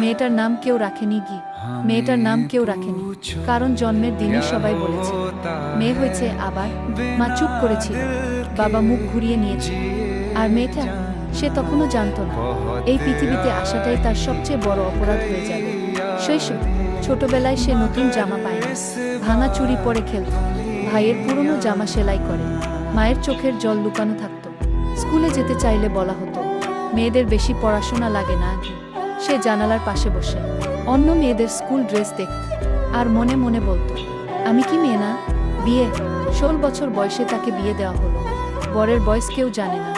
মেয়েটার নাম কেউ রাখেনি গি মেয়েটার নাম কেউ রাখেনি, কারণ জন্মের দিনই সবাই বলেছে মেয়ে হয়েছে। আবার মা চুপ করেছিল, বাবা মুখ ঘুরিয়ে নিয়েছিল। আর মেয়েটা, সে তখনও জানত না এই পৃথিবীতে আসাটাই তার সবচেয়ে বড় অপরাধ হয়ে যাবে। শৈশব, ছোটবেলায় সে নতুন জামা পায় না, ভাঙা চুড়ি পরে খেলত, ভাইয়ের পুরনো জামা সেলাই করে, মায়ের চোখের জল লুকানো থাকত। স্কুলে যেতে চাইলে বলা হতো মেয়েদের বেশি পড়াশোনা লাগে না। সে জানালার পাশে বসে অন্য মেয়েদের স্কুল ড্রেস দেখত আর মনে মনে বলতো, আমি কি মেয়ে না? বিয়ে, 16 বছর বয়সে তাকে বিয়ে দেওয়া হলো। বরের বয়স কেউ জানে না,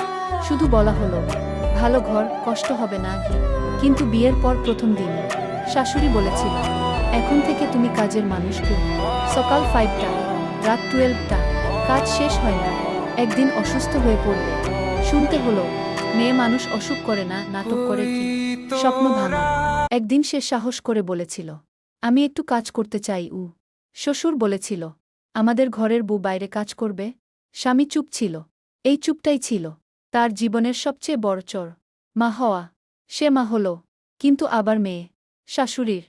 শুধু বলা হলো ভালো ঘর, কষ্ট হবে না। কিন্তু বিয়ের পর প্রথম দিন শাশুড়ি বলেছিল, এখন থেকে তুমি কাজের মানুষ। সকাল 5টা, রাত 12টা, কাজ শেষ হয় না। একদিন অসুস্থ হয়ে পড়লে শুনতে হলো মেয়ে মানুষ অসুখ করে না, নাটক করে। কি স্বপ্ন ভাঙা। একদিন সে সাহস করে বলেছিল, আমি একটু কাজ করতে চাই। শ্বশুর বলেছিল, আমাদের ঘরের বউ বাইরে কাজ করবে? স্বামী চুপ ছিল। এই চুপটাই ছিল তার জীবনের সবচেয়ে বড় চর। মা হওয়া। সে মা হল, কিন্তু আবার মেয়ে। শাশুড়ির